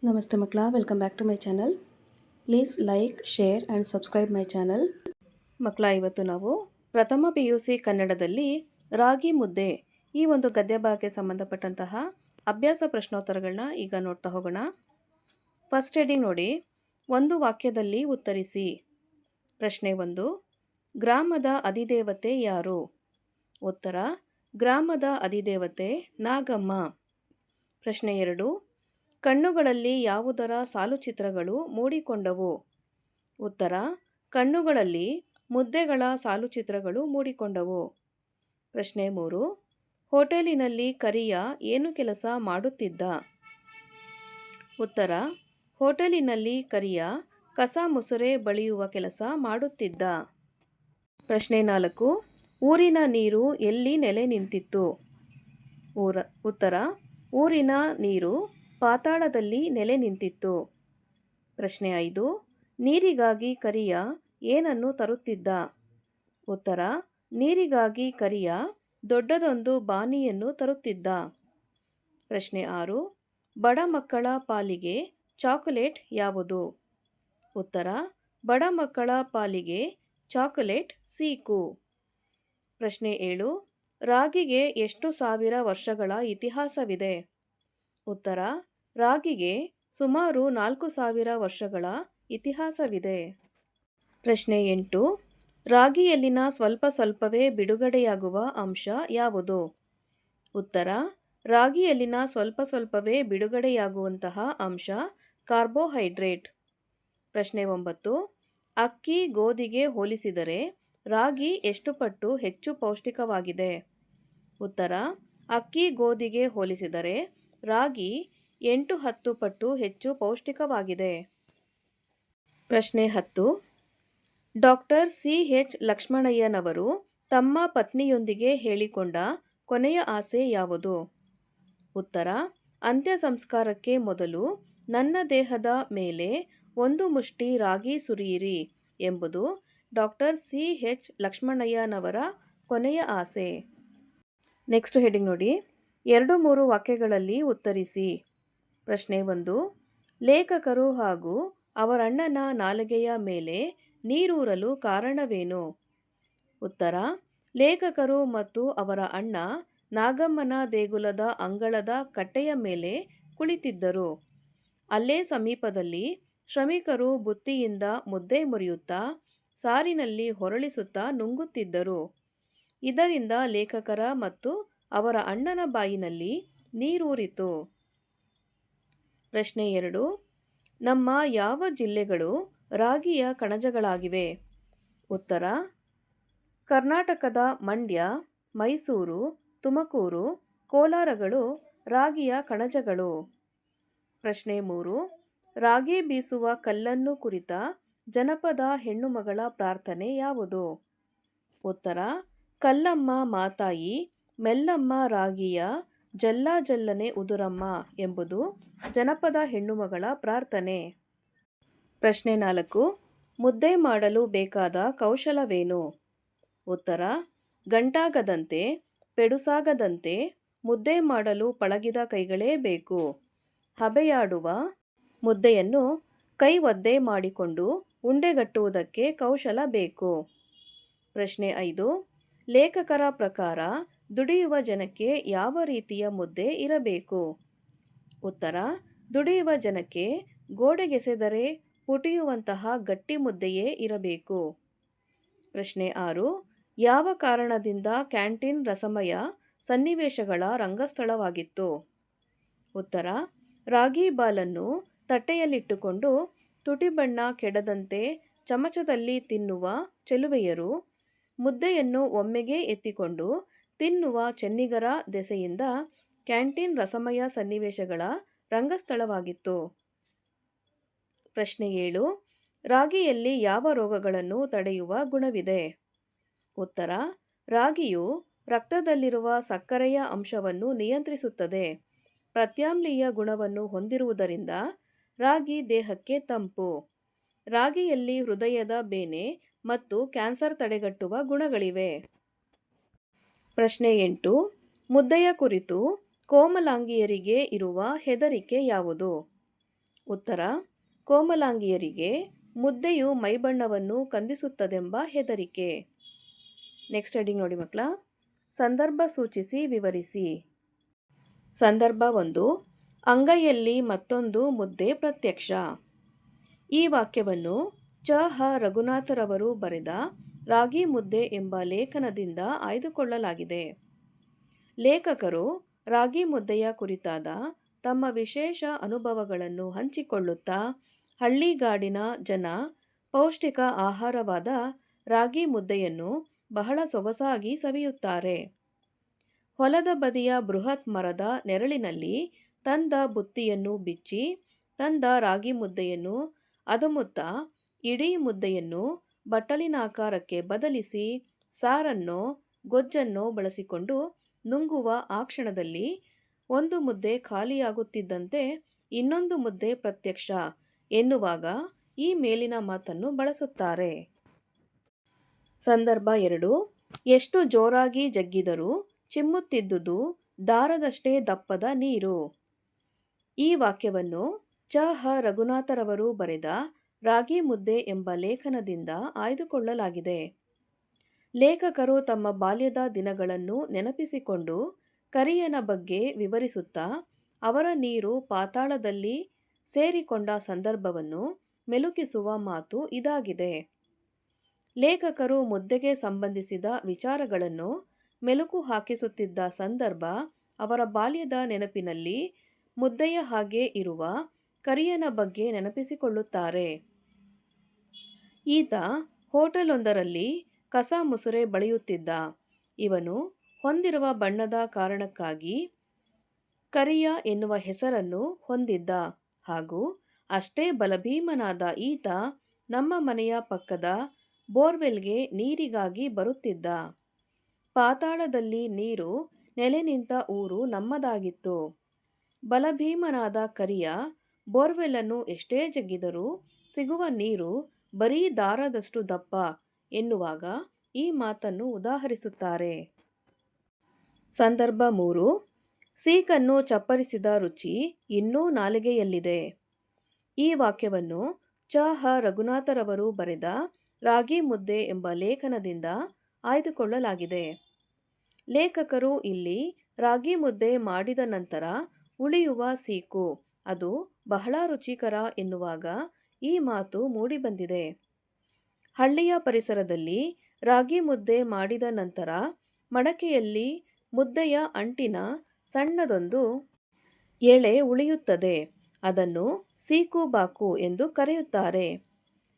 ನಮಸ್ತೆ ಮಕ್ಕಳ, welcome back to my channel. Please like, share and subscribe my channel. ಮಕ್ಕಳ, ಇವತ್ತು ನಾವು ಪ್ರಥಮ PUC ಕನ್ನಡದಲ್ಲಿ ರಾಗಿ ಮುದ್ದೆ ಈ ಒಂದು ಗದ್ಯ ಭಾಗಕ್ಕೆ ಸಂಬಂಧಪಟ್ಟಂತಹ ಅಭ್ಯಾಸ ಪ್ರಶ್ನೋತ್ತರಗಳನ್ನ ಈಗ ನೋಡ್ತಾ ಹೋಗೋಣ. ಫಸ್ಟ್ ಹೆಡಿಂಗ್ ನೋಡಿ, ಒಂದು ವಾಕ್ಯದಲ್ಲಿ ಉತ್ತರಿಸಿ. ಪ್ರಶ್ನೆ 1, ಗ್ರಾಮದ ಅಧಿದೇವತೆ ಯಾರು? ಉತ್ತರ, ಗ್ರಾಮದ ಅಧಿದೇವತೆ ನಾಗಮ್ಮ. ಪ್ರಶ್ನೆ 2, ಕಣ್ಣುಗಳಲ್ಲಿ ಯಾವುದರ ಸಾಲುಚಿತ್ರಗಳು ಮೂಡಿಕೊಂಡವು? ಉತ್ತರ, ಕಣ್ಣುಗಳಲ್ಲಿ ಮುದ್ದೆಗಳ ಸಾಲುಚಿತ್ರಗಳು ಮೂಡಿಕೊಂಡವು. ಪ್ರಶ್ನೆ 3, ಹೋಟೆಲಿನಲ್ಲಿ ಕರಿಯ ಏನು ಕೆಲಸ ಮಾಡುತ್ತಿದ್ದ? ಉತ್ತರ, ಹೋಟೆಲಿನಲ್ಲಿ ಕರಿಯ ಕಸ ಮುಸುರೆ ಬಳಿಯುವ ಕೆಲಸ ಮಾಡುತ್ತಿದ್ದ. ಪ್ರಶ್ನೆ 4, ಊರಿನ ನೀರು ಎಲ್ಲಿ ನೆಲೆ ನಿಂತಿತ್ತು? ಉತ್ತರ, ಊರಿನ ನೀರು ಪಾತಾಳದಲ್ಲಿ ನೆಲೆ ನಿಂತಿತ್ತು. ಪ್ರಶ್ನೆ 5, ನೀರಿಗಾಗಿ ಕರಿಯ ಏನನ್ನು ತರುತ್ತಿದ್ದ? ಉತ್ತರ, ನೀರಿಗಾಗಿ ಕರಿಯ ದೊಡ್ಡದೊಂದು ಬಾನಿಯನ್ನು ತರುತ್ತಿದ್ದ. ಪ್ರಶ್ನೆ 6, ಬಡ ಮಕ್ಕಳ ಪಾಲಿಗೆ ಚಾಕೊಲೇಟ್ ಯಾವುದು? ಉತ್ತರ, ಬಡ ಮಕ್ಕಳ ಪಾಲಿಗೆ ಚಾಕೊಲೇಟ್ ಸೀಕು. ಪ್ರಶ್ನೆ 7, ರಾಗಿಗೆ ಎಷ್ಟು ಸಾವಿರ ವರ್ಷಗಳ ಇತಿಹಾಸವಿದೆ? ಉತ್ತರ, ರಾಗಿಗೆ ಸುಮಾರು 4000 ವರ್ಷಗಳ ಇತಿಹಾಸವಿದೆ. ಪ್ರಶ್ನೆ 8, ರಾಗಿಯಲ್ಲಿನ ಸ್ವಲ್ಪ ಸ್ವಲ್ಪವೇ ಬಿಡುಗಡೆಯಾಗುವ ಅಂಶ ಯಾವುದು? ಉತ್ತರ, ರಾಗಿಯಲ್ಲಿನ ಸ್ವಲ್ಪ ಸ್ವಲ್ಪವೇ ಬಿಡುಗಡೆಯಾಗುವಂತಹ ಅಂಶ ಕಾರ್ಬೋಹೈಡ್ರೇಟ್. ಪ್ರಶ್ನೆ 9, ಅಕ್ಕಿ ಗೋಧಿಗೆ ಹೋಲಿಸಿದರೆ ರಾಗಿ ಎಷ್ಟು ಪಟ್ಟು ಹೆಚ್ಚು ಪೌಷ್ಟಿಕವಾಗಿದೆ? ಉತ್ತರ, ಅಕ್ಕಿ ಗೋಧಿಗೆ ಹೋಲಿಸಿದರೆ ರಾಗಿ 8-10 ಪಟ್ಟು ಹೆಚ್ಚು ಪೌಷ್ಟಿಕವಾಗಿದೆ. ಪ್ರಶ್ನೆ 10, ಡಾಕ್ಟರ್ CH ಲಕ್ಷ್ಮಣಯ್ಯನವರು ತಮ್ಮ ಪತ್ನಿಯೊಂದಿಗೆ ಹೇಳಿಕೊಂಡ ಕೊನೆಯ ಆಸೆ ಯಾವುದು? ಉತ್ತರ, ಅಂತ್ಯ ಸಂಸ್ಕಾರಕ್ಕೆ ಮೊದಲು ನನ್ನ ದೇಹದ ಮೇಲೆ ಒಂದು ಮುಷ್ಟಿ ರಾಗಿ ಸುರಿಯಿರಿ ಎಂಬುದು ಡಾಕ್ಟರ್ CH ಲಕ್ಷ್ಮಣಯ್ಯನವರ ಕೊನೆಯ ಆಸೆ. ನೆಕ್ಸ್ಟ್ ಹೆಡಿಂಗ್ ನೋಡಿ, 2-3 ವಾಕ್ಯಗಳಲ್ಲಿ ಉತ್ತರಿಸಿ. ಪ್ರಶ್ನೆ 1, ಲೇಖಕರು ಹಾಗೂ ಅವರಣ್ಣನ ನಾಲಿಗೆಯ ಮೇಲೆ ನೀರೂರಲು ಕಾರಣವೇನು? ಉತ್ತರ, ಲೇಖಕರು ಮತ್ತು ಅವರ ಅಣ್ಣ ನಾಗಮ್ಮನ ದೇಗುಲದ ಅಂಗಳದ ಕಟ್ಟೆಯ ಮೇಲೆ ಕುಳಿತಿದ್ದರು. ಅಲ್ಲೇ ಸಮೀಪದಲ್ಲಿ ಶ್ರಮಿಕರು ಬುತ್ತಿಯಿಂದ ಮುದ್ದೆ ಮುರಿಯುತ್ತಾ ಸಾರಿನಲ್ಲಿ ಹೊರಳಿಸುತ್ತಾ ನುಂಗುತ್ತಿದ್ದರು. ಇದರಿಂದ ಲೇಖಕರ ಮತ್ತು ಅವರ ಅಣ್ಣನ ಬಾಯಿನಲ್ಲಿ ನೀರೂರಿತು. ಪ್ರಶ್ನೆ 2, ನಮ್ಮ ಯಾವ ಜಿಲ್ಲೆಗಳು ರಾಗಿಯ ಕಣಜಗಳಾಗಿವೆ? ಉತ್ತರ, ಕರ್ನಾಟಕದ ಮಂಡ್ಯ, ಮೈಸೂರು, ತುಮಕೂರು, ಕೋಲಾರಗಳು ರಾಗಿಯ ಕಣಜಗಳು. ಪ್ರಶ್ನೆ 3, ರಾಗಿ ಬೀಸುವ ಕಲ್ಲನ್ನು ಕುರಿತ ಜನಪದ ಹೆಣ್ಣುಮಗಳ ಪ್ರಾರ್ಥನೆ ಯಾವುದು? ಉತ್ತರ, ಕಲ್ಲಮ್ಮ ಮಾತಾಯಿ ಮೆಲ್ಲಮ್ಮ ರಾಗಿಯ ಜಲ್ಲ ಜಲ್ಲನೆ ಉದುರಮ್ಮ ಎಂಬುದು ಜನಪದ ಹೆಣ್ಣುಮಗಳ ಪ್ರಾರ್ಥನೆ. ಪ್ರಶ್ನೆ 4, ಮುದ್ದೆ ಮಾಡಲು ಬೇಕಾದ ಕೌಶಲವೇನು? ಉತ್ತರ, ಗಂಟಾಗದಂತೆ ಪೆಡುಸಾಗದಂತೆ ಮುದ್ದೆ ಮಾಡಲು ಪಳಗಿದ ಕೈಗಳೇ ಬೇಕು. ಹಬೆಯಾಡುವ ಮುದ್ದೆಯನ್ನು ಕೈ ಒದ್ದೆ ಮಾಡಿಕೊಂಡು ಉಂಡೆಗಟ್ಟುವುದಕ್ಕೆ ಕೌಶಲ ಬೇಕು. ಪ್ರಶ್ನೆ 5, ಲೇಖಕರ ಪ್ರಕಾರ ದುಡಿಯುವ ಜನಕ್ಕೆ ಯಾವ ರೀತಿಯ ಮುದ್ದೆ ಇರಬೇಕು? ಉತ್ತರ, ದುಡಿಯುವ ಜನಕ್ಕೆ ಗೋಡೆಗೆಸೆದರೆ ಪುಟಿಯುವಂತಹ ಗಟ್ಟಿ ಮುದ್ದೆಯೇ ಇರಬೇಕು. ಪ್ರಶ್ನೆ 6, ಯಾವ ಕಾರಣದಿಂದ ಕ್ಯಾಂಟೀನ್ ರಸಮಯ ಸನ್ನಿವೇಶಗಳ ರಂಗಸ್ಥಳವಾಗಿತ್ತು? ಉತ್ತರ, ರಾಗಿ ಬಾಲನ್ನು ತಟ್ಟೆಯಲ್ಲಿಟ್ಟುಕೊಂಡು ತುಟಿಬಣ್ಣ ಕೆಡದಂತೆ ಚಮಚದಲ್ಲಿ ತಿನ್ನುವ ಚೆಲುವೆಯರು ಮುದ್ದೆಯನ್ನು ಒಮ್ಮೆಗೆ ಎತ್ತಿಕೊಂಡು ತಿನ್ನುವ ಚೆನ್ನಿಗರ ದೆಸೆಯಿಂದ ಕ್ಯಾಂಟೀನ್ ರಸಮಯ ಸನ್ನಿವೇಶಗಳ ರಂಗಸ್ಥಳವಾಗಿತ್ತು. ಪ್ರಶ್ನೆ 7, ರಾಗಿಯಲ್ಲಿ ಯಾವ ರೋಗಗಳನ್ನು ತಡೆಯುವ ಗುಣವಿದೆ? ಉತ್ತರ, ರಾಗಿಯು ರಕ್ತದಲ್ಲಿರುವ ಸಕ್ಕರೆಯ ಅಂಶವನ್ನು ನಿಯಂತ್ರಿಸುತ್ತದೆ. ಪ್ರತ್ಯಾಮ್ಲೀಯ ಗುಣವನ್ನು ಹೊಂದಿರುವುದರಿಂದ ರಾಗಿ ದೇಹಕ್ಕೆ ತಂಪು. ರಾಗಿಯಲ್ಲಿ ಹೃದಯದ ಬೇನೆ ಮತ್ತು ಕ್ಯಾನ್ಸರ್ ತಡೆಗಟ್ಟುವ ಗುಣಗಳಿವೆ. ಪ್ರಶ್ನೆ 8, ಮುದ್ದೆಯ ಕುರಿತು ಕೋಮಲಾಂಗಿಯರಿಗೆ ಇರುವ ಹೆದರಿಕೆ ಯಾವುದು? ಉತ್ತರ: ಕೋಮಲಾಂಗಿಯರಿಗೆ ಮುದ್ದೆಯು ಮೈಬಣ್ಣವನ್ನು ಕಂದಿಸುತ್ತದೆಂಬ ಹೆದರಿಕೆ. ನೆಕ್ಸ್ಟ್ ಹೆಡಿಂಗ್ ನೋಡಿ ಮಕ್ಕಳ. ಸಂದರ್ಭ ಸೂಚಿಸಿ ವಿವರಿಸಿ. ಸಂದರ್ಭ 1: ಅಂಗೈಯಲ್ಲಿ ಮತ್ತೊಂದು ಮುದ್ದೆ ಪ್ರತ್ಯಕ್ಷ. ಈ ವಾಕ್ಯವನ್ನು ಚ.ಹ. ರಘುನಾಥರವರು ಬರೆದ ರಾಗಿ ಮುದ್ದೆ ಎಂಬ ಲೇಖನದಿಂದ ಆಯ್ದುಕೊಳ್ಳಲಾಗಿದೆ. ಲೇಖಕರು ರಾಗಿ ಮುದ್ದೆಯ ಕುರಿತಾದ ತಮ್ಮ ವಿಶೇಷ ಅನುಭವಗಳನ್ನು ಹಂಚಿಕೊಳ್ಳುತ್ತಾ ಹಳ್ಳಿಗಾಡಿನ ಜನ ಪೌಷ್ಟಿಕ ಆಹಾರವಾದ ರಾಗಿ ಮುದ್ದೆಯನ್ನು ಬಹಳ ಸೊಗಸಾಗಿ ಸವಿಯುತ್ತಾರೆ. ಹೊಲದ ಬದಿಯ ಬೃಹತ್ ಮರದ ನೆರಳಿನಲ್ಲಿ ತಂದ ಬುತ್ತಿಯನ್ನು ಬಿಚ್ಚಿ ತಂದ ರಾಗಿ ಮುದ್ದೆಯನ್ನು ಅದುಮುತ್ತಾ ಇಡೀ ಮುದ್ದೆಯನ್ನು ಬಟ್ಟಲಿನಾಕಾರಕ್ಕೆ ಬದಲಿಸಿ ಸಾರನ್ನೋ ಗೊಜ್ಜನ್ನೋ ಬಳಸಿಕೊಂಡು ನುಂಗುವ ಆ ಕ್ಷಣದಲ್ಲಿ ಒಂದು ಮುದ್ದೆ ಖಾಲಿಯಾಗುತ್ತಿದ್ದಂತೆ ಇನ್ನೊಂದು ಮುದ್ದೆ ಪ್ರತ್ಯಕ್ಷ ಎನ್ನುವಾಗ ಈ ಮೇಲಿನ ಮಾತನ್ನು ಬಳಸುತ್ತಾರೆ. ಸಂದರ್ಭ 2: ಎಷ್ಟು ಜೋರಾಗಿ ಜಗ್ಗಿದರೂ ಚಿಮ್ಮುತ್ತಿದ್ದುದು ದಾರದಷ್ಟೇ ದಪ್ಪದ ನೀರು. ಈ ವಾಕ್ಯವನ್ನು ಚ.ಹ. ರಘುನಾಥರವರು ಬರೆದ ರಾಗಿ ಮುದ್ದೆ ಎಂಬ ಲೇಖನದಿಂದ ಆಯ್ದುಕೊಳ್ಳಲಾಗಿದೆ. ಲೇಖಕರು ತಮ್ಮ ಬಾಲ್ಯದ ದಿನಗಳನ್ನು ನೆನಪಿಸಿಕೊಂಡು ಕರಿಯನ ಬಗ್ಗೆ ವಿವರಿಸುತ್ತಾ ಅವರ ನೀರು ಪಾತಾಳದಲ್ಲಿ ಸೇರಿಕೊಂಡ ಸಂದರ್ಭವನ್ನು ಮೆಲುಕಿಸುವ ಮಾತು ಇದಾಗಿದೆ. ಲೇಖಕರು ಮುದ್ದೆಗೆ ಸಂಬಂಧಿಸಿದ ವಿಚಾರಗಳನ್ನು ಮೆಲುಕು ಹಾಕಿಸುತ್ತಿದ್ದ ಸಂದರ್ಭ ಅವರ ಬಾಲ್ಯದ ನೆನಪಿನಲ್ಲಿ ಮುದ್ದೆಯ ಹಾಗೆ ಇರುವ ಕರಿಯನ ಬಗ್ಗೆ ನೆನಪಿಸಿಕೊಳ್ಳುತ್ತಾರೆ. ಈತ ಹೋಟೆಲೊಂದರಲ್ಲಿ ಕಸ ಮುಸುರೆ ಬಳಿಯುತ್ತಿದ್ದ. ಇವನು ಹೊಂದಿರುವ ಬಣ್ಣದ ಕಾರಣಕ್ಕಾಗಿ ಕರಿಯ ಎನ್ನುವ ಹೆಸರನ್ನು ಹೊಂದಿದ್ದ ಹಾಗೂ ಅಷ್ಟೇ ಬಲಭೀಮನಾದ ಈತ ನಮ್ಮ ಮನೆಯ ಪಕ್ಕದ ಬೋರ್ವೆಲ್ಗೆ ನೀರಿಗಾಗಿ ಬರುತ್ತಿದ್ದ. ಪಾತಾಳದಲ್ಲಿ ನೀರು ನೆಲೆ ನಿಂತ ಊರು ನಮ್ಮದಾಗಿತ್ತು. ಬಲಭೀಮನಾದ ಕರಿಯ ಬೋರ್ವೆಲ್ಲನ್ನು ಎಷ್ಟೇ ಜಗ್ಗಿದರೂ ಸಿಗುವ ನೀರು ಬರೀ ದಾರದಷ್ಟು ದಪ್ಪ ಎನ್ನುವಾಗ ಈ ಮಾತನ್ನು ಉದಾಹರಿಸುತ್ತಾರೆ. ಸಂದರ್ಭ 3: ಸೀಕನ್ನು ಚಪ್ಪರಿಸಿದ ರುಚಿ ಇನ್ನೂ ನಾಲಿಗೆಯಲ್ಲಿದೆ. ಈ ವಾಕ್ಯವನ್ನು ಚ.ಹ. ರಘುನಾಥರವರು ಬರೆದ ರಾಗಿ ಮುದ್ದೆ ಎಂಬ ಲೇಖನದಿಂದ ಆಯ್ದುಕೊಳ್ಳಲಾಗಿದೆ. ಲೇಖಕರು ಇಲ್ಲಿ ರಾಗಿ ಮುದ್ದೆ ಮಾಡಿದ ನಂತರ ಉಳಿಯುವ ಸೀಕು ಅದು ಬಹಳ ರುಚಿಕರ ಎನ್ನುವಾಗ ಈ ಮಾತು ಮೂಡಿಬಂದಿದೆ. ಹಳ್ಳಿಯ ಪರಿಸರದಲ್ಲಿ ರಾಗಿ ಮುದ್ದೆ ಮಾಡಿದ ನಂತರ ಮಡಕೆಯಲ್ಲಿ ಮುದ್ದೆಯ ಅಂಟಿನ ಸಣ್ಣದೊಂದು ಎಳೆ ಉಳಿಯುತ್ತದೆ. ಅದನ್ನು ಸೀಕು-ಬಾಕು ಎಂದು ಕರೆಯುತ್ತಾರೆ.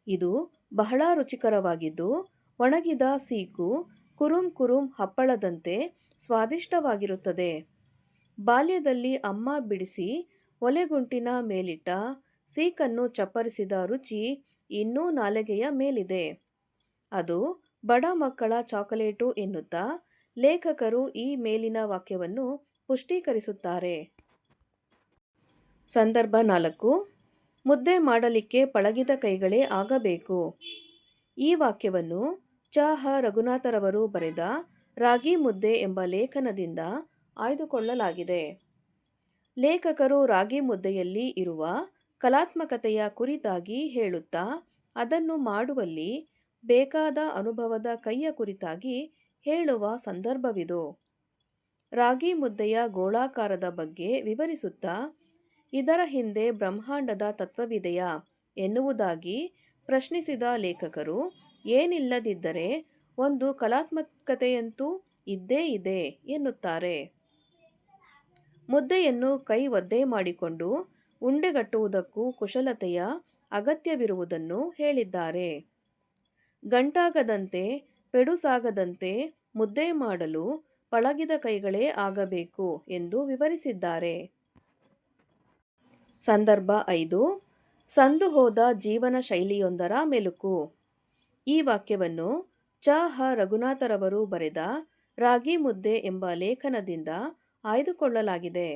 ಇದು ಬಹಳ ರುಚಿಕರವಾಗಿದ್ದು ಒಣಗಿದ ಸೀಕು ಕುರುಂ ಕುರುಂ ಹಪ್ಪಳದಂತೆ ಸ್ವಾದಿಷ್ಟವಾಗಿರುತ್ತದೆ. ಬಾಲ್ಯದಲ್ಲಿ ಅಮ್ಮ ಬಿಡಿಸಿ ಒಲೆಗುಂಟಿನ ಮೇಲಿಟ್ಟ ಸೀಕನ್ನು ಚಪ್ಪರಿಸಿದ ರುಚಿ ಇನ್ನೂ ನಾಲಿಗೆಯ ಮೇಲಿದೆ. ಅದು ಬಡ ಮಕ್ಕಳ ಚಾಕೊಲೇಟು ಎನ್ನುತ್ತಾ ಲೇಖಕರು ಈ ಮೇಲಿನ ವಾಕ್ಯವನ್ನು ಪುಷ್ಟೀಕರಿಸುತ್ತಾರೆ. ಸಂದರ್ಭ 4: ಮುದ್ದೆ ಮಾಡಲಿಕ್ಕೆ ಪಳಗಿದ ಕೈಗಳೇ ಆಗಬೇಕು. ಈ ವಾಕ್ಯವನ್ನು ಚ.ಹ. ರಘುನಾಥರವರು ಬರೆದ ರಾಗಿ ಮುದ್ದೆ ಎಂಬ ಲೇಖನದಿಂದ ಆಯ್ದುಕೊಳ್ಳಲಾಗಿದೆ. ಲೇಖಕರು ರಾಗಿ ಮುದ್ದೆಯಲ್ಲಿ ಇರುವ ಕಲಾತ್ಮಕತೆಯ ಕುರಿತಾಗಿ ಹೇಳುತ್ತಾ ಅದನ್ನು ಮಾಡುವಲ್ಲಿ ಬೇಕಾದ ಅನುಭವದ ಕೈಯ ಕುರಿತಾಗಿ ಹೇಳುವ ಸಂದರ್ಭವಿದು. ರಾಗಿ ಮುದ್ದೆಯ ಗೋಳಾಕಾರದ ಬಗ್ಗೆ ವಿವರಿಸುತ್ತಾ ಇದರ ಹಿಂದೆ ಬ್ರಹ್ಮಾಂಡದ ತತ್ವವಿದೆಯಾ ಎನ್ನುವುದಾಗಿ ಪ್ರಶ್ನಿಸಿದ ಲೇಖಕರು ಏನಿಲ್ಲದಿದ್ದರೆ ಒಂದು ಕಲಾತ್ಮಕತೆಯಂತೂ ಇದ್ದೇ ಇದೆ ಎನ್ನುತ್ತಾರೆ. ಮುದ್ದೆಯನ್ನು ಕೈ ಒದ್ದೆ ಮಾಡಿಕೊಂಡು ಉಂಡೆಗಟ್ಟುವುದಕ್ಕೂ ಕುಶಲತೆಯ ಅಗತ್ಯವಿರುವುದನ್ನು ಹೇಳಿದ್ದಾರೆ. ಗಂಟಾಗದಂತೆ ಪೆಡುಸಾಗದಂತೆ ಮುದ್ದೆ ಮಾಡಲು ಪಳಗಿದ ಕೈಗಳೇ ಆಗಬೇಕು ಎಂದು ವಿವರಿಸಿದ್ದಾರೆ. ಸಂದರ್ಭ 5: ಸಂದು ಹೋದ ಜೀವನ ಶೈಲಿಯೊಂದರ ಮೆಲುಕು. ಈ ವಾಕ್ಯವನ್ನು ಚ.ಹ. ರಘುನಾಥರವರು ಬರೆದ ರಾಗಿ ಮುದ್ದೆ ಎಂಬ ಲೇಖನದಿಂದ ಆಯ್ದುಕೊಳ್ಳಲಾಗಿದೆ.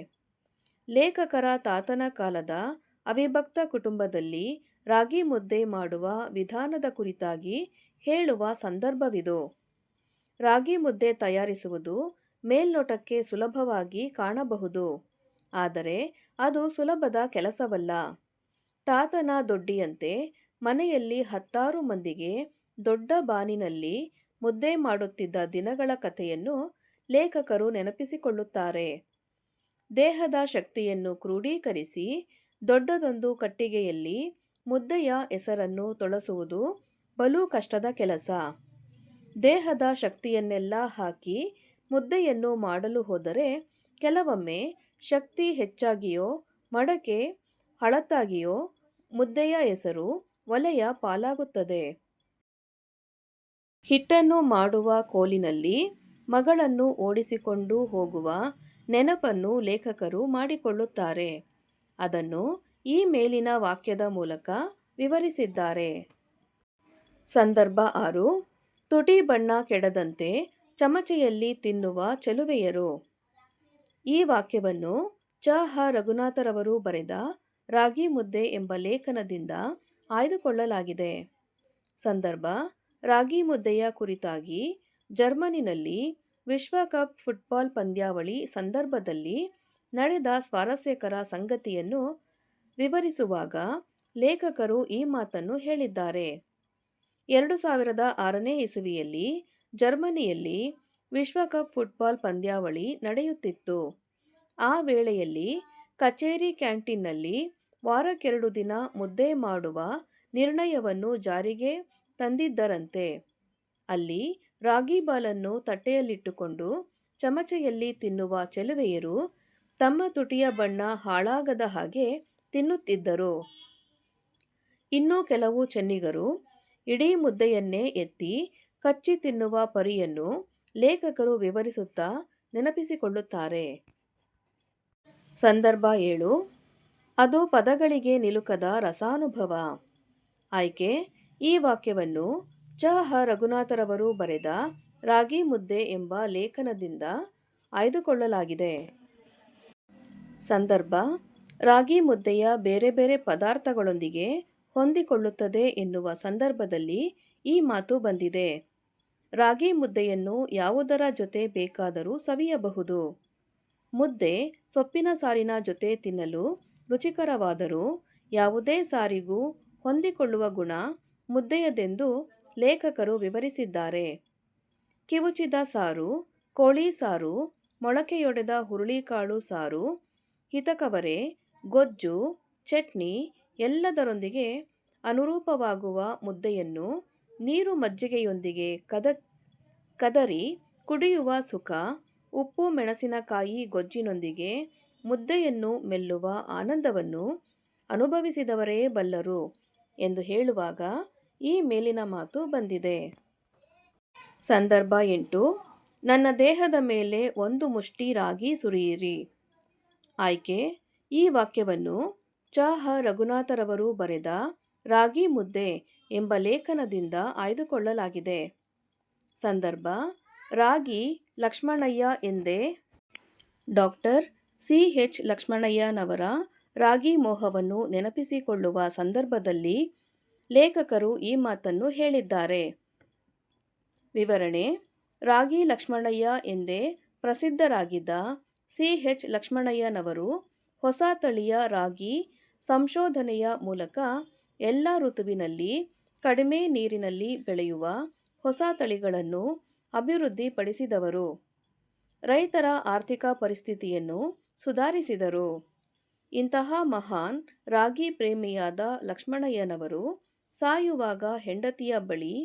ಲೇಖಕರ ತಾತನ ಕಾಲದ ಅವಿಭಕ್ತ ಕುಟುಂಬದಲ್ಲಿ ರಾಗಿ ಮುದ್ದೆ ಮಾಡುವ ವಿಧಾನದ ಕುರಿತಾಗಿ ಹೇಳುವ ಸಂದರ್ಭವಿದು. ರಾಗಿ ಮುದ್ದೆ ತಯಾರಿಸುವುದು ಮೇಲ್ನೋಟಕ್ಕೆ ಸುಲಭವಾಗಿ ಕಾಣಬಹುದು. ಆದರೆ ಅದು ಸುಲಭದ ಕೆಲಸವಲ್ಲ. ತಾತನ ದೊಡ್ಡಿಯಂತೆ ಮನೆಯಲ್ಲಿ 10 ಮಂದಿಗೆ ದೊಡ್ಡ ಬಾನಿನಲ್ಲಿ ಮುದ್ದೆ ಮಾಡುತ್ತಿದ್ದ ದಿನಗಳ ಕಥೆಯನ್ನು ಲೇಖಕರು ನೆನಪಿಸಿಕೊಳ್ಳುತ್ತಾರೆ. ದೇಹದ ಶಕ್ತಿಯನ್ನು ಕ್ರೋಢೀಕರಿಸಿ ದೊಡ್ಡದೊಂದು ಕಟ್ಟಿಗೆಯಲ್ಲಿ ಮುದ್ದೆಯ ಎಸರನ್ನು ತೊಳಸುವುದು ಬಲು ಕಷ್ಟದ ಕೆಲಸ. ದೇಹದ ಶಕ್ತಿಯನ್ನೆಲ್ಲ ಹಾಕಿ ಮುದ್ದೆಯನ್ನು ಮಾಡಲು ಹೋದರೆ ಕೆಲವೊಮ್ಮೆ ಶಕ್ತಿ ಹೆಚ್ಚಾಗಿಯೋ ಮಡಕೆ ಹಳತಾಗಿಯೋ ಮುದ್ದೆಯ ಎಸರು ಒಲೆಯ ಪಾಲಾಗುತ್ತದೆ. ಹಿಟ್ಟನ್ನು ಮಾಡುವ ಕೋಲಿನಲ್ಲಿ ಮಗಳನ್ನು ಓಡಿಸಿಕೊಂಡು ಹೋಗುವ ನೆನಪನ್ನು ಲೇಖಕರು ಮಾಡಿಕೊಳ್ಳುತ್ತಾರೆ. ಅದನ್ನು ಈ ಮೇಲಿನ ವಾಕ್ಯದ ಮೂಲಕ ವಿವರಿಸಿದ್ದಾರೆ. ಸಂದರ್ಭ 6. ತುಟಿ ಬಣ್ಣ ಕೆಡದಂತೆ ಚಮಚೆಯಲ್ಲಿ ತಿನ್ನುವ ಚೆಲುವೆಯರು. ಈ ವಾಕ್ಯವನ್ನು ಚ. ಹ. ರಘುನಾಥರವರು ಬರೆದ ರಾಗಿ ಮುದ್ದೆ ಎಂಬ ಲೇಖನದಿಂದ ಆಯ್ದುಕೊಳ್ಳಲಾಗಿದೆ. ಸಂದರ್ಭ: ರಾಗಿ ಮುದ್ದೆಯ ಕುರಿತಾಗಿ ಜರ್ಮನಿನಲ್ಲಿ ವಿಶ್ವಕಪ್ ಫುಟ್ಬಾಲ್ ಪಂದ್ಯಾವಳಿ ಸಂದರ್ಭದಲ್ಲಿ ನಡೆದ ಸ್ವಾರಸ್ಯಕರ ಸಂಗತಿಯನ್ನು ವಿವರಿಸುವಾಗ ಲೇಖಕರು ಈ ಮಾತನ್ನು ಹೇಳಿದ್ದಾರೆ. 2006ನೇ ಇಸವಿಯಲ್ಲಿ ಜರ್ಮನಿಯಲ್ಲಿ ವಿಶ್ವಕಪ್ ಫುಟ್ಬಾಲ್ ಪಂದ್ಯಾವಳಿ ನಡೆಯುತ್ತಿತ್ತು. ಆ ವೇಳೆಯಲ್ಲಿ ಕಚೇರಿ ಕ್ಯಾಂಟೀನ್ನಲ್ಲಿ ವಾರಕ್ಕೆರಡು ದಿನ ಮುದ್ದೆ ಮಾಡುವ ನಿರ್ಣಯವನ್ನು ಜಾರಿಗೆ ತಂದಿದ್ದರಂತೆ. ಅಲ್ಲಿ ರಾಗಿಬಾಲನ್ನು ತಟ್ಟೆಯಲ್ಲಿಟ್ಟುಕೊಂಡು ಚಮಚೆಯಲ್ಲಿ ತಿನ್ನುವ ಚೆಲುವೆಯರು ತಮ್ಮ ತುಟಿಯ ಬಣ್ಣ ಹಾಳಾಗದ ಹಾಗೆ ತಿನ್ನುತ್ತಿದ್ದರು. ಇನ್ನು ಕೆಲವು ಚೆನ್ನಿಗರು ಇಡೀ ಮುದ್ದೆಯನ್ನೇ ಎತ್ತಿ ಕಚ್ಚಿ ತಿನ್ನುವ ಪರಿಯನ್ನು ಲೇಖಕರು ವಿವರಿಸುತ್ತಾ ನೆನಪಿಸಿಕೊಳ್ಳುತ್ತಾರೆ. ಸಂದರ್ಭ 7. ಅದು ಪದಗಳಿಗೆ ನಿಲುಕದ ರಸಾನುಭವ. ಆಯ್ಕೆ: ಈ ವಾಕ್ಯವನ್ನು ಚ. ಹ. ರಘುನಾಥರವರು ಬರೆದ ರಾಗಿ ಮುದ್ದೆ ಎಂಬ ಲೇಖನದಿಂದ ಆಯ್ದುಕೊಳ್ಳಲಾಗಿದೆ. ಸಂದರ್ಭ: ರಾಗಿ ಮುದ್ದೆಯ ಬೇರೆ ಬೇರೆ ಪದಾರ್ಥಗಳೊಂದಿಗೆ ಹೊಂದಿಕೊಳ್ಳುತ್ತದೆ ಎನ್ನುವ ಸಂದರ್ಭದಲ್ಲಿ ಈ ಮಾತು ಬಂದಿದೆ. ರಾಗಿ ಮುದ್ದೆಯನ್ನು ಯಾವುದರ ಜೊತೆ ಬೇಕಾದರೂ ಸವಿಯಬಹುದು. ಮುದ್ದೆ ಸೊಪ್ಪಿನ ಸಾರಿನ ಜೊತೆ ತಿನ್ನಲು ರುಚಿಕರವಾದರೂ ಯಾವುದೇ ಸಾರಿಗೂ ಹೊಂದಿಕೊಳ್ಳುವ ಗುಣ ಮುದ್ದೆಯದೆಂದು ಲೇಖಕರು ವಿವರಿಸಿದ್ದಾರೆ. ಕಿವುಚಿದ ಸಾರು, ಕೋಳಿ ಸಾರು, ಮೊಳಕೆಯೊಡೆದ ಹುರುಳಿಕಾಳು ಸಾರು, ಹಿತಕವರೆ, ಗೊಜ್ಜು, ಚಟ್ನಿ ಎಲ್ಲದರೊಂದಿಗೆ ಅನುರೂಪವಾಗುವ ಮುದ್ದೆಯನ್ನು ನೀರು ಮಜ್ಜಿಗೆಯೊಂದಿಗೆ ಕದರಿ ಕುಡಿಯುವ ಸುಖ, ಉಪ್ಪು ಮೆಣಸಿನಕಾಯಿ ಗೊಜ್ಜಿನೊಂದಿಗೆ ಮುದ್ದೆಯನ್ನು ಮೆಲ್ಲುವ ಆನಂದವನ್ನು ಅನುಭವಿಸಿದವರೇ ಬಲ್ಲರು ಎಂದು ಹೇಳುವಾಗ ಈ ಮೇಲಿನ ಮಾತು ಬಂದಿದೆ. ಸಂದರ್ಭ 8. ನನ್ನ ದೇಹದ ಮೇಲೆ ಒಂದು ಮುಷ್ಟಿ ರಾಗಿ ಸುರಿಯಿರಿ. ಆಯ್ಕೆ: ಈ ವಾಕ್ಯವನ್ನು ಚ. ಹ. ರಘುನಾಥರವರು ಬರೆದ ರಾಗಿ ಮುದ್ದೆ ಎಂಬ ಲೇಖನದಿಂದ ಆಯ್ದುಕೊಳ್ಳಲಾಗಿದೆ. ಸಂದರ್ಭ: ರಾಗಿ ಲಕ್ಷ್ಮಣಯ್ಯ ಎಂದೇ ಡಾಕ್ಟರ್ ಸಿ. ಎಚ್. ಲಕ್ಷ್ಮಣಯ್ಯನವರ ರಾಗಿ ಮೋಹವನ್ನು ನೆನಪಿಸಿಕೊಳ್ಳುವ ಸಂದರ್ಭದಲ್ಲಿ ಲೇಖಕರು ಈ ಮಾತನ್ನು ಹೇಳಿದ್ದಾರೆ. ವಿವರಣೆ: ರಾಗಿ ಲಕ್ಷ್ಮಣಯ್ಯ ಎಂದೇ ಪ್ರಸಿದ್ಧರಾಗಿದ್ದ ಸಿ. ಎಚ್. ಲಕ್ಷ್ಮಣಯ್ಯನವರು ಹೊಸ ತಳಿಯ ರಾಗಿ ಸಂಶೋಧನೆಯ ಮೂಲಕ ಎಲ್ಲ ಋತುವಿನಲ್ಲಿ ಕಡಿಮೆ ನೀರಿನಲ್ಲಿ ಬೆಳೆಯುವ ಹೊಸ ತಳಿಗಳನ್ನು ಅಭಿವೃದ್ಧಿಪಡಿಸಿದವರು. ರೈತರ ಆರ್ಥಿಕ ಪರಿಸ್ಥಿತಿಯನ್ನು ಸುಧಾರಿಸಿದರು. ಇಂತಹ ಮಹಾನ್ ರಾಗಿ ಪ್ರೇಮಿಯಾದ ಲಕ್ಷ್ಮಣಯ್ಯನವರು ಸಾಯುವಾಗ ಹೆಂಡತಿಯ ಬಳಿ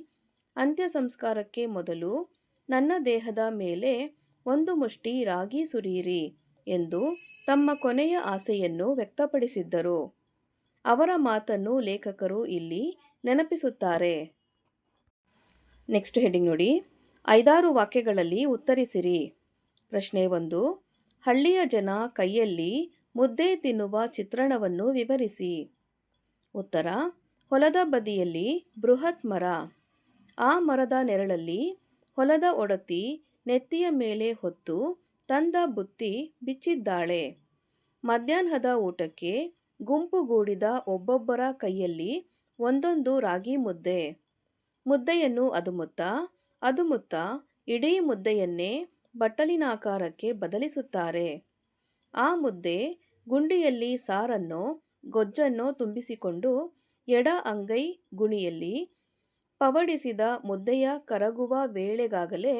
ಅಂತ್ಯ ಸಂಸ್ಕಾರಕ್ಕೆ ಮೊದಲು ನನ್ನ ದೇಹದ ಮೇಲೆ ಒಂದು ಮುಷ್ಟಿ ರಾಗಿ ಸುರಿಯಿರಿ ಎಂದು ತಮ್ಮ ಕೊನೆಯ ಆಸೆಯನ್ನು ವ್ಯಕ್ತಪಡಿಸಿದ್ದರು. ಅವರ ಮಾತನ್ನು ಲೇಖಕರು ಇಲ್ಲಿ ನೆನಪಿಸುತ್ತಾರೆ. ನೆಕ್ಸ್ಟ್ ಹೆಡಿಂಗ್ ನೋಡಿ. 5 ವಾಕ್ಯಗಳಲ್ಲಿ ಉತ್ತರಿಸಿರಿ. ಪ್ರಶ್ನೆ 1. ಹಳ್ಳಿಯ ಜನ ಕೈಯಲ್ಲಿ ಮುದ್ದೆ ತಿನ್ನುವ ಚಿತ್ರಣವನ್ನು ವಿವರಿಸಿ. ಉತ್ತರ: ಹೊಲದ ಬದಿಯಲ್ಲಿ ಬೃಹತ್ ಮರ. ಆ ಮರದ ನೆರಳಲ್ಲಿ ಹೊಲದ ಒಡತಿ ನೆತ್ತಿಯ ಮೇಲೆ ಹೊತ್ತು ತಂದ ಬುತ್ತಿ ಬಿಚ್ಚಿದ್ದಾಳೆ. ಮಧ್ಯಾಹ್ನದ ಊಟಕ್ಕೆ ಗುಂಪುಗೂಡಿದ ಒಬ್ಬೊಬ್ಬರ ಕೈಯಲ್ಲಿ ಒಂದೊಂದು ರಾಗಿ ಮುದ್ದೆ. ಮುದ್ದೆಯನ್ನು ಅದುಮುತ್ತಾ ಇಡೀ ಮುದ್ದೆಯನ್ನೇ ಬಟ್ಟಲಿನಾಕಾರಕ್ಕೆ ಬದಲಿಸುತ್ತಾರೆ. ಆ ಮುದ್ದೆ ಗುಂಡಿಯಲ್ಲಿ ಸಾರನ್ನೋ ಗೊಜ್ಜನ್ನು ತುಂಬಿಸಿಕೊಂಡು ಎಡ ಅಂಗೈ ಗುಣಿಯಲ್ಲಿ ಪವಡಿಸಿದ ಮುದ್ದೆಯ ಕರಗುವ ವೇಳೆಗಾಗಲೇ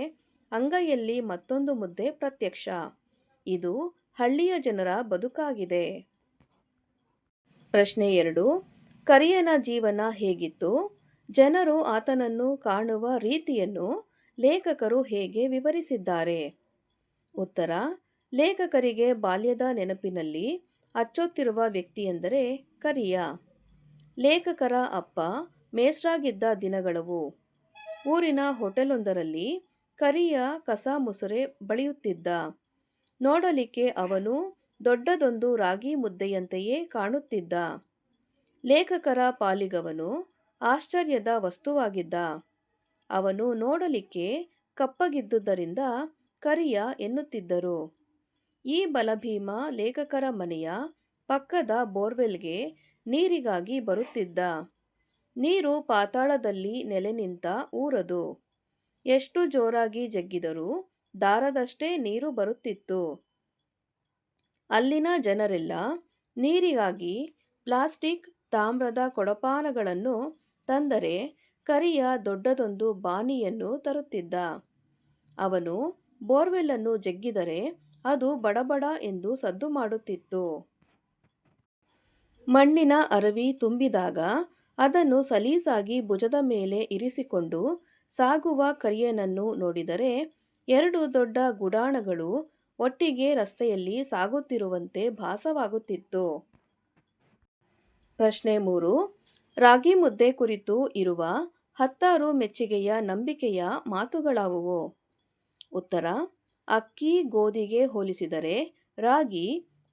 ಅಂಗೈಯಲ್ಲಿ ಮತ್ತೊಂದು ಮುದ್ದೆ ಪ್ರತ್ಯಕ್ಷ. ಇದು ಹಳ್ಳಿಯ ಜನರ ಬದುಕಾಗಿದೆ. ಪ್ರಶ್ನೆ 2. ಕರಿಯನ ಜೀವನ ಹೇಗಿತ್ತು? ಜನರು ಆತನನ್ನು ಕಾಣುವ ರೀತಿಯನ್ನು ಲೇಖಕರು ಹೇಗೆ ವಿವರಿಸಿದ್ದಾರೆ? ಉತ್ತರ: ಲೇಖಕರಿಗೆ ಬಾಲ್ಯದ ನೆನಪಿನಲ್ಲಿ ಅಚ್ಚೊತ್ತಿರುವ ವ್ಯಕ್ತಿಯೆಂದರೆ ಕರಿಯ. ಲೇಖಕರ ಅಪ್ಪ ಮೇಷ್ಟ್ರಾಗಿದ್ದ ದಿನಗಳವು. ಊರಿನ ಹೋಟೆಲೊಂದರಲ್ಲಿ ಕರಿಯ ಕಸ ಮುಸುರೆ ಬಳಿಯುತ್ತಿದ್ದ. ನೋಡಲಿಕ್ಕೆ ಅವನು ದೊಡ್ಡದೊಂದು ರಾಗಿ ಮುದ್ದೆಯಂತೆಯೇ ಕಾಣುತ್ತಿದ್ದ. ಲೇಖಕರ ಪಾಲಿಗವನು ಆಶ್ಚರ್ಯದ ವಸ್ತುವಾಗಿದ್ದ. ಅವನು ನೋಡಲಿಕ್ಕೆ ಕಪ್ಪಗಿದ್ದುದರಿಂದ ಕರಿಯ ಎನ್ನುತ್ತಿದ್ದರು. ಈ ಬಲಭೀಮ ಲೇಖಕರ ಮನೆಯ ಪಕ್ಕದ ಬೋರ್ವೆಲ್ಗೆ ನೀರಿಗಾಗಿ ಬರುತ್ತಿದ್ದ. ನೀರು ಪಾತಾಳದಲ್ಲಿ ನೆಲೆ ನಿಂತ ಊರದು. ಎಷ್ಟು ಜೋರಾಗಿ ಜಗ್ಗಿದರೂ ದಾರದಷ್ಟೇ ನೀರು ಬರುತ್ತಿತ್ತು. ಅಲ್ಲಿನ ಜನರೆಲ್ಲ ನೀರಿಗಾಗಿ ಪ್ಲಾಸ್ಟಿಕ್, ತಾಮ್ರದ ಕೊಡಪಾನಗಳನ್ನು ತಂದರೆ ಕರಿಯ ದೊಡ್ಡದೊಂದು ಬಾನಿಯನ್ನು ತರುತ್ತಿದ್ದ. ಅವನು ಬೋರ್ವೆಲ್ಲನ್ನು ಜಗ್ಗಿದರೆ ಅದು ಬಡಬಡ ಎಂದು ಸದ್ದು ಮಾಡುತ್ತಿತ್ತು. ಮಣ್ಣಿನ ಅರವಿ ತುಂಬಿದಾಗ ಅದನ್ನು ಸಲೀಸಾಗಿ ಭುಜದ ಮೇಲೆ ಇರಿಸಿಕೊಂಡು ಸಾಗುವ ಕರಿಯನನ್ನು ನೋಡಿದರೆ 2 ದೊಡ್ಡ ಗುಡಾಣಗಳು ಒಟ್ಟಿಗೆ ರಸ್ತೆಯಲ್ಲಿ ಸಾಗುತ್ತಿರುವಂತೆ ಭಾಸವಾಗುತ್ತಿತ್ತು. ಪ್ರಶ್ನೆ 3. ರಾಗಿ ಮುದ್ದೆ ಕುರಿತು ಇರುವ 10 ಮೆಚ್ಚುಗೆಯ ನಂಬಿಕೆಯ ಮಾತುಗಳಾವುವು? ಉತ್ತರ: ಅಕ್ಕಿ, ಗೋಧಿಗೆ ಹೋಲಿಸಿದರೆ ರಾಗಿ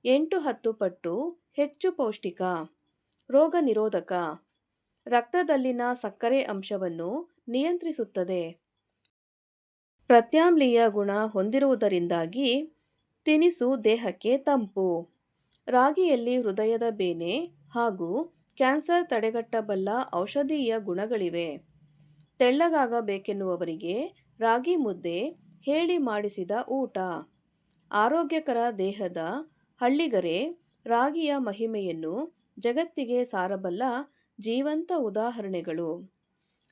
8-10 ಪಟ್ಟು ಹೆಚ್ಚು ಪೌಷ್ಟಿಕ, ರೋಗ ನಿರೋಧಕ, ರಕ್ತದಲ್ಲಿನ ಸಕ್ಕರೆ ಅಂಶವನ್ನು ನಿಯಂತ್ರಿಸುತ್ತದೆ, ಪ್ರತ್ಯಾಮ್ಲೀಯ ಗುಣ ಹೊಂದಿರುವುದರಿಂದಾಗಿ ತಿನಿಸು ದೇಹಕ್ಕೆ ತಂಪು. ರಾಗಿಯಲ್ಲಿ ಹೃದಯದ ಬೇನೆ ಹಾಗೂ ಕ್ಯಾನ್ಸರ್ ತಡೆಗಟ್ಟಬಲ್ಲ ಔಷಧೀಯ ಗುಣಗಳಿವೆ. ತೆಳ್ಳಗಾಗಬೇಕೆನ್ನುವವರಿಗೆ ರಾಗಿ ಮುದ್ದೆ ಹೇಳಿ ಮಾಡಿಸಿದ ಊಟ. ಆರೋಗ್ಯಕರ ದೇಹದ ಹಳ್ಳಿಗರೇ ರಾಗಿಯ ಮಹಿಮೆಯನ್ನು ಜಗತ್ತಿಗೆ ಸಾರಬಲ್ಲ ಜೀವಂತ ಉದಾಹರಣೆಗಳು.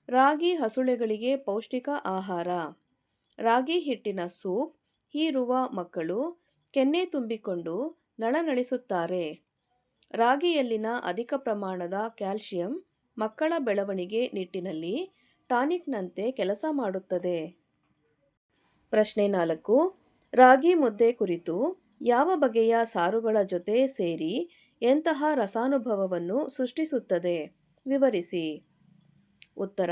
ರಾಗಿ ಹಸುಳೆಗಳಿಗೆ ಪೌಷ್ಟಿಕ ಆಹಾರ. ರಾಗಿ ಹಿಟ್ಟಿನ ಸೂಪ್ ಹೀರುವ ಮಕ್ಕಳು ಕೆನ್ನೆ ತುಂಬಿಕೊಂಡು ನಳನಳಿಸುತ್ತಾರೆ. ರಾಗಿಯಲ್ಲಿನ ಅಧಿಕ ಪ್ರಮಾಣದ ಕ್ಯಾಲ್ಸಿಯಂ ಮಕ್ಕಳ ಬೆಳವಣಿಗೆ ನಿಟ್ಟಿನಲ್ಲಿ ಟಾನಿಕ್ನಂತೆ ಕೆಲಸ ಮಾಡುತ್ತದೆ. ಪ್ರಶ್ನೆ 4. ರಾಗಿ ಮುದ್ದೆ ಕುರಿತು ಯಾವ ಬಗೆಯ ಸಾರುಗಳ ಜೊತೆ ಸೇರಿ ಎಂತಹ ರಸಾನುಭವವನ್ನು ಸೃಷ್ಟಿಸುತ್ತದೆ? ವಿವರಿಸಿ. ಉತ್ತರ: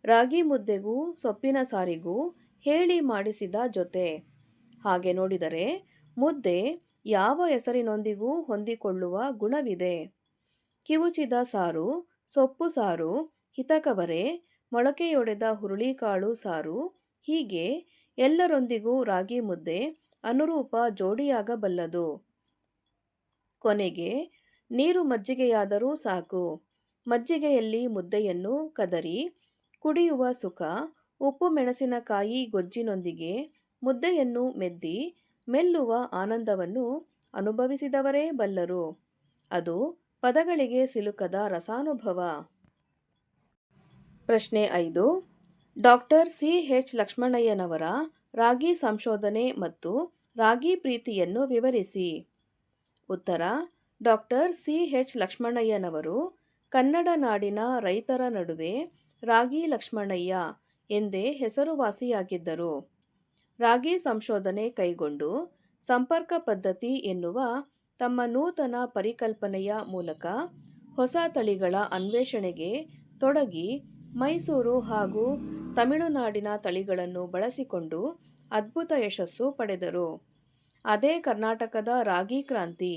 ರಾಗಿ ಮುದ್ದೆಗೂ ಸೊಪ್ಪಿನ ಸಾರಿಗೂ ಹೇಳಿ ಮಾಡಿಸಿದ ಜೊತೆ. ಹಾಗೆ ನೋಡಿದರೆ ಮುದ್ದೆ ಯಾವ ಹೆಸರಿನೊಂದಿಗೂ ಹೊಂದಿಕೊಳ್ಳುವ ಗುಣವಿದೆ. ಕಿವುಚಿದ ಸಾರು, ಸೊಪ್ಪು ಸಾರು, ಹಿತಕವರೆ, ಮೊಳಕೆಯೊಡೆದ ಹುರುಳಿಕಾಳು ಸಾರು ಹೀಗೆ ಎಲ್ಲರೊಂದಿಗೂ ರಾಗಿ ಮುದ್ದೆ ಅನುರೂಪ ಜೋಡಿಯಾಗಬಲ್ಲದು. ಕೊನೆಗೆ ನೀರು ಮಜ್ಜಿಗೆಯಾದರೂ ಸಾಕು. ಮಜ್ಜಿಗೆಯಲ್ಲಿ ಮುದ್ದೆಯನ್ನು ಕದರಿ ಕುಡಿಯುವ ಸುಖ ಉಪ್ಪು ಮೆಣಸಿನಕಾಯಿ ಗೊಜ್ಜಿನೊಂದಿಗೆ ಮುದ್ದೆಯನ್ನು ಮೆದ್ದಿ ಮೆಲ್ಲುವ ಆನಂದವನ್ನು ಅನುಭವಿಸಿದವರೇ ಬಲ್ಲರು. ಅದು ಪದಗಳಿಗೆ ಸಿಲುಕದ ರಸಾನುಭವ. ಪ್ರಶ್ನೆ 5. Doctor C. ಎಚ್. ಲಕ್ಷ್ಮಣಯ್ಯನವರ ರಾಗಿ ಸಂಶೋಧನೆ ಮತ್ತು ರಾಗಿ ಪ್ರೀತಿಯನ್ನು ವಿವರಿಸಿ. ಉತ್ತರ: ಡಾಕ್ಟರ್ ಸಿ. ಎಚ್. ಲಕ್ಷ್ಮಣಯ್ಯನವರು ಕನ್ನಡ ನಾಡಿನ ರೈತರ ನಡುವೆ ರಾಗಿ ಲಕ್ಷ್ಮಣಯ್ಯ ಎಂದೇ ಹೆಸರುವಾಸಿಯಾಗಿದ್ದರು. ರಾಗಿ ಸಂಶೋಧನೆ ಕೈಗೊಂಡು ಸಂಪರ್ಕ ಪದ್ಧತಿ ಎನ್ನುವ ತಮ್ಮ ನೂತನ ಪರಿಕಲ್ಪನೆಯ ಮೂಲಕ ಹೊಸ ತಳಿಗಳ ಅನ್ವೇಷಣೆಗೆ ತೊಡಗಿ ಮೈಸೂರು ಹಾಗೂ ತಮಿಳುನಾಡಿನ ತಳಿಗಳನ್ನು ಬಳಸಿಕೊಂಡು ಅದ್ಭುತ ಯಶಸ್ಸು ಪಡೆದರು. ಅದೇ ಕರ್ನಾಟಕದ ರಾಗಿ ಕ್ರಾಂತಿ.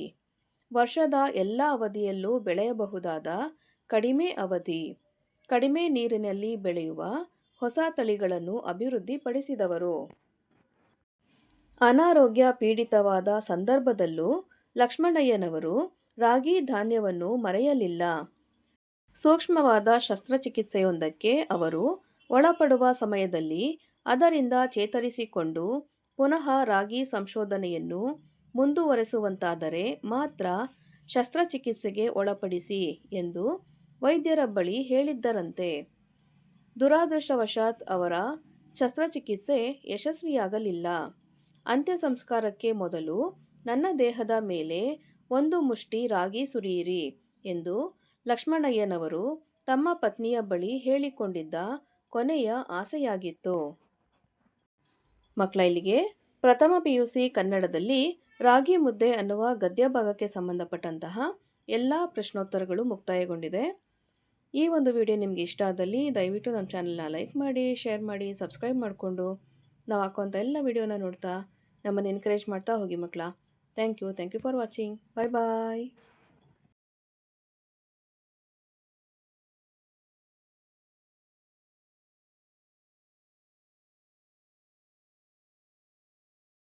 ವರ್ಷದ ಎಲ್ಲ ಅವಧಿಯಲ್ಲೂ ಬೆಳೆಯಬಹುದಾದ ಕಡಿಮೆ ಅವಧಿ, ಕಡಿಮೆ ನೀರಿನಲ್ಲಿ ಬೆಳೆಯುವ ಹೊಸ ತಳಿಗಳನ್ನು ಅಭಿವೃದ್ಧಿಪಡಿಸಿದವರು. ಅನಾರೋಗ್ಯ ಪೀಡಿತವಾದ ಸಂದರ್ಭದಲ್ಲೂ ಲಕ್ಷ್ಮಣಯ್ಯನವರು ರಾಗಿ ಧಾನ್ಯವನ್ನು ಮರೆಯಲಿಲ್ಲ. ಸೂಕ್ಷ್ಮವಾದ ಶಸ್ತ್ರಚಿಕಿತ್ಸೆಯೊಂದಕ್ಕೆ ಅವರು ಒಳಪಡುವ ಸಮಯದಲ್ಲಿ ಅದರಿಂದ ಚೇತರಿಸಿಕೊಂಡು ಪುನಃ ರಾಗಿ ಸಂಶೋಧನೆಯನ್ನು ಮುಂದುವರೆಸುವಂತಾದರೆ ಮಾತ್ರ ಶಸ್ತ್ರಚಿಕಿತ್ಸೆಗೆ ಒಳಪಡಿಸಿ ಎಂದು ವೈದ್ಯರ ಬಳಿ ಹೇಳಿದ್ದರಂತೆ. ದುರಾದೃಷ್ಟವಶಾತ್ ಅವರ ಶಸ್ತ್ರಚಿಕಿತ್ಸೆ ಯಶಸ್ವಿಯಾಗಲಿಲ್ಲ. ಅಂತ್ಯ ಸಂಸ್ಕಾರಕ್ಕೆ ಮೊದಲು ನನ್ನ ದೇಹದ ಮೇಲೆ ಒಂದು ಮುಷ್ಟಿ ರಾಗಿ ಸುರಿಯಿರಿ ಎಂದು ಲಕ್ಷ್ಮಣಯ್ಯನವರು ತಮ್ಮ ಪತ್ನಿಯ ಬಳಿ ಹೇಳಿಕೊಂಡಿದ್ದ ಕೊನೆಯ ಆಸೆಯಾಗಿತ್ತು. ಮಕ್ಕಳ ಇಲ್ಲಿಗೆ ಪ್ರಥಮ PUC ಕನ್ನಡದಲ್ಲಿ ರಾಗಿ ಮುದ್ದೆ ಅನ್ನುವ ಗದ್ಯ ಭಾಗಕ್ಕೆ ಸಂಬಂಧಪಟ್ಟಂತಹ ಎಲ್ಲ ಪ್ರಶ್ನೋತ್ತರಗಳು ಮುಕ್ತಾಯಗೊಂಡಿದೆ. ಈ ಒಂದು ವಿಡಿಯೋ ನಿಮಗೆ ಇಷ್ಟ ಆದಲ್ಲಿ ದಯವಿಟ್ಟು ನಮ್ಮ ಚಾನಲ್ನ ಲೈಕ್ ಮಾಡಿ, ಶೇರ್ ಮಾಡಿ, ಸಬ್ಸ್ಕ್ರೈಬ್ ಮಾಡಿಕೊಂಡು ನಾವು ಹಾಕುವಂಥ ಎಲ್ಲ ವಿಡಿಯೋನ ನೋಡ್ತಾ ನಮ್ಮನ್ನು ಎನ್ಕರೇಜ್ ಮಾಡ್ತಾ ಹೋಗಿ ಮಕ್ಕಳ. Thank you for watching. Bye bye.